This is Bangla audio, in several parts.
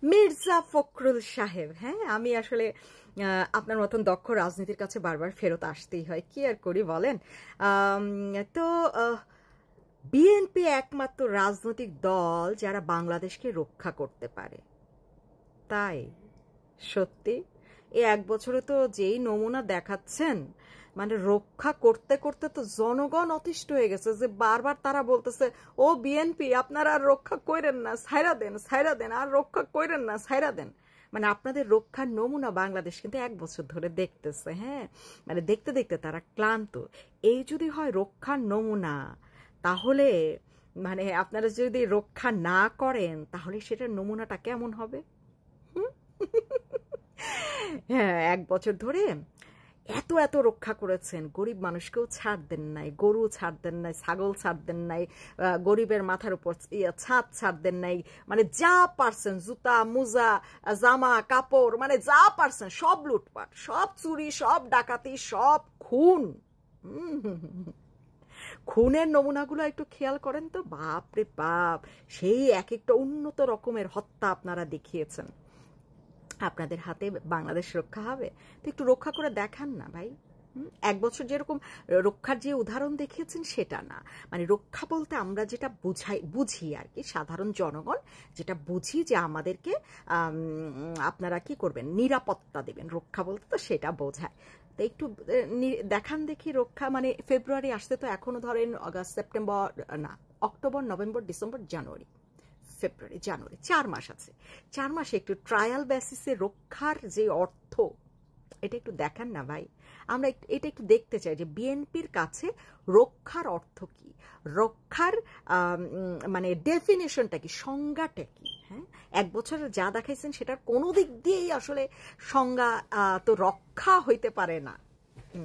মির্জা ফখরুল সাহেব, হ্যাঁ আমি আসলে আপনার মতন দক্ষ রাজনীতির কাছে বারবার ফেরত আসতেই হয়, কি আর করি বলেন। তো বিএনপি একমাত্র রাজনৈতিক দল যারা বাংলাদেশকে রক্ষা করতে পারে, তাই সত্যি এই এক বছরে তো যেই নমুনা দেখাচ্ছেন, মানে রক্ষা করতে করতে তো জনগণ অতিষ্ঠ হয়ে গেছে, যে বারবার তারা বলতেছে ও বিএনপি আপনারা আর রক্ষা কইরেন না, ছাইরা দেন, আর রক্ষা কইরেন না, ছাইরা দেন। মানে আপনাদের রক্ষার নমুনা বাংলাদেশ কিন্তু এক বছর ধরে দেখতেছে, হ্যাঁ মানে দেখতে দেখতে তারা ক্লান্ত। এই যদি হয় রক্ষার নমুনা, তাহলে মানে আপনারা যদি রক্ষা না করেন তাহলে সেটার নমুনাটা কেমন হবে? হ্যাঁ, এক বছর ধরে এত এত রক্ষা করেছেন, গরিব মানুষকেও ছাড় দেন নাই, গরু ছাড় দেন নাই, ছাগল ছাড় দেন নাই, গরিবের মাথার উপর ছাদ ছাড় দেন নাই, মানে যা পারছেন জুতা মোজা জামা কাপড় মানে যা পারছেন সব লুটপাট, সব চুরি, সব ডাকাতি, সব খুন। খুনের নমুনাগুলো একটু খেয়াল করেন তো, বাপ রে বাপ, সেই এক একটা উন্নত রকমের হত্যা আপনারা দেখিয়েছেন। আপনাদের হাতে বাংলাদেশ রক্ষা হবে? তো একটু রক্ষা করে দেখান না ভাই। এক বছর যেরকম রক্ষার যে উদাহরণ দেখিয়েছেন সেটা না, মানে রক্ষা বলতে আমরা যেটা বুঝি আর কি, সাধারণ জনগণ যেটা বুঝি যে আমাদেরকে আপনারা কি করবেন, নিরাপত্তা দেবেন, রক্ষা বলতে তো সেটা বোঝায়। তো একটু দেখান দেখি রক্ষা। মানে ফেব্রুয়ারি আসতে তো এখনো ধরেন আগস্ট সেপ্টেম্বর না, অক্টোবর নভেম্বর ডিসেম্বর জানুয়ারি ফেব্রুয়ারি জানুয়ারি 4 মাস আছে। 4 মাসে একটু ট্রায়াল বেসিসে রক্ষার যে অর্থ, এটা একটু দেখান না ভাই। আমরা এটা একটু দেখতে চাই যে বিএনপির কাছে রক্ষার অর্থ কি, রক্ষার মানে ডেফিনেশনটা কি, সংজ্ঞাটা কি। হ্যাঁ, এক বছরে যা দেখাইছেন সেটার কোনো দিক দিয়েই আসলে সংজ্ঞা তো রক্ষা হইতে পারে না,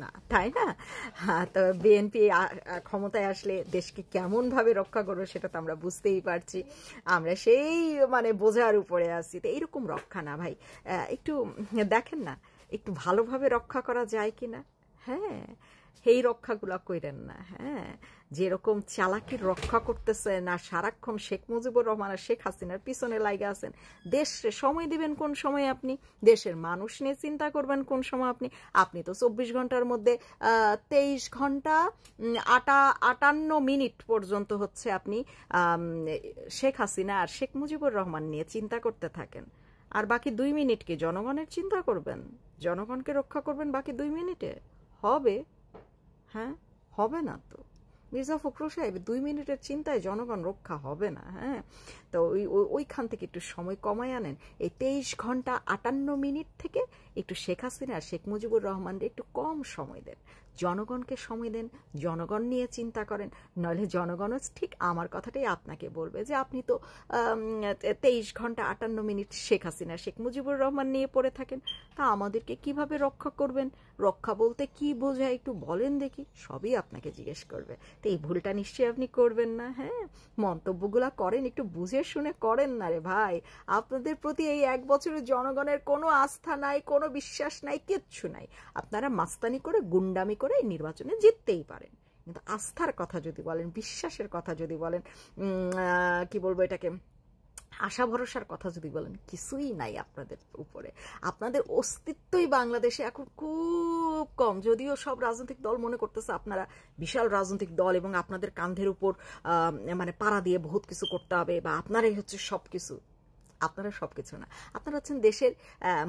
না তাই না? হ্যাঁ, তো বিএনপি ক্ষমতায় আসলে দেশকে কেমন ভাবে রক্ষা করবে সেটা তো আমরা বুঝতেই পারছি, আমরা সেই মানে বোঝার উপরে আছি। তো এইরকম রক্ষা না ভাই, একটু দেখেন না একটু ভালোভাবে রক্ষা করা যায় কিনা। হ্যাঁ, এই রক্ষাগুলো কইরেন না। হ্যাঁ, যেরকম চালাকির রক্ষা করতেছেন আর সারাক্ষণ শেখ মুজিবুর রহমান আর শেখ হাসিনার পিছনে লাগে আছেন, দেশে সময় দিবেন কোন সময় আপনি, দেশের মানুষ নিয়ে চিন্তা করবেন কোন সময় আপনি। আপনি তো 24 ঘন্টার মধ্যে 23 ঘন্টা 58 মিনিট পর্যন্ত হচ্ছে আপনি শেখ হাসিনা আর শেখ মুজিবুর রহমান নিয়ে চিন্তা করতে থাকেন, আর বাকি 2 মিনিট কি জনগণের চিন্তা করবেন, জনগণকে রক্ষা করবেন বাকি 2 মিনিটে? হবে? হ্যাঁ, হবে না তো মির্জা ফখরুল সাহেব, 2 মিনিটের চিন্তায় জনগণ রক্ষা হবে না। হ্যাঁ, তো ওইখান থেকে একটু সময় কমায় আনেন, এই 23 ঘন্টা 58 মিনিট থেকে একটু শেখ হাসিনা আর শেখ মুজিবুর রহমানকে একটু কম সময় দেন, জনগণকে সময় দেন, জনগণ নিয়ে চিন্তা করেন। নইলে জনগণও ঠিক আমার কথাটাই আপনাকে বলবে যে আপনি তো 23 ঘন্টা 58 মিনিট শেখ হাসিনা শেখ মুজিবুর রহমান নিয়ে পড়ে থাকেন, তা আমাদেরকে কিভাবে রক্ষা করবেন, রক্ষা বলতে কি বোঝায় একটু বলেন দেখি, সবই আপনাকে জিজ্ঞেস করবে। তো এই ভুলটা নিশ্চয়ই আপনি করবেন না। হ্যাঁ, মন্তব্যগুলা করেন একটু বুঝে শুনে করেন না রে ভাই। আপনাদের প্রতি এই এক বছরের জনগণের কোনো আস্থা নাই, কোনো বিশ্বাস নাই, কিচ্ছু নাই। আপনারা মাস্তানি করে গুন্ডামি করে এই নির্বাচনে জিততেই পারেন, কিন্তু আস্থার কথা যদি বলেন, বিশ্বাসের কথা যদি বলেন, কি বলবো এটাকে, আশা ভরসার কথা যদি বলেন, কিছুই নাই আপনাদের উপরে। আপনাদের অস্তিত্বই বাংলাদেশে এখন খুব কম। যদিও সব রাজনৈতিক দল মনে করতেছে আপনারা বিশাল রাজনৈতিক দল এবং আপনাদের কাঁধের উপর মানে পাড়া দিয়ে বহুত কিছু করতে হবে, বা আপনারাই হচ্ছে সব কিছু। আপনারা সবকিছু না, আপনারা হচ্ছেন দেশের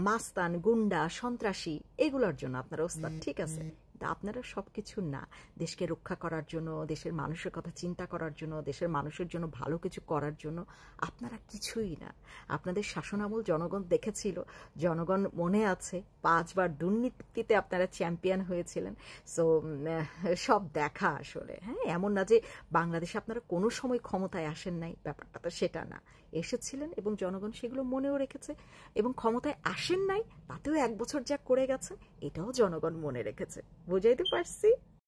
মাস্তান, গুন্ডা, সন্ত্রাসী, এগুলোর জন্য আপনারা ওস্তাদ, ঠিক আছে, কিন্তু আপনারা সবকিছু না। দেশকে রক্ষা করার জন্য, দেশের মানুষের কথা চিন্তা করার জন্য, দেশের মানুষের জন্য ভালো কিছু করার জন্য আপনারা কিছুই না। আপনাদের শাসনামল জনগণ দেখেছিল, জনগণ মনে আছে, 5 বার দুর্নীতিতে আপনারা চ্যাম্পিয়ন হয়েছিলেন। সো সব দেখা আসলে। হ্যাঁ, এমন না যে বাংলাদেশে আপনারা কোনো সময় ক্ষমতায় আসেন নাই, ব্যাপারটা তো সেটা না, এসেছিলেন এবং জনগণ সেগুলো মনেও রেখেছে, এবং ক্ষমতায় আসেন নাই তাতেও 1 বছর যা করে গেছে এটাও জনগণ মনে রেখেছে। বুঝাইতে পারছি?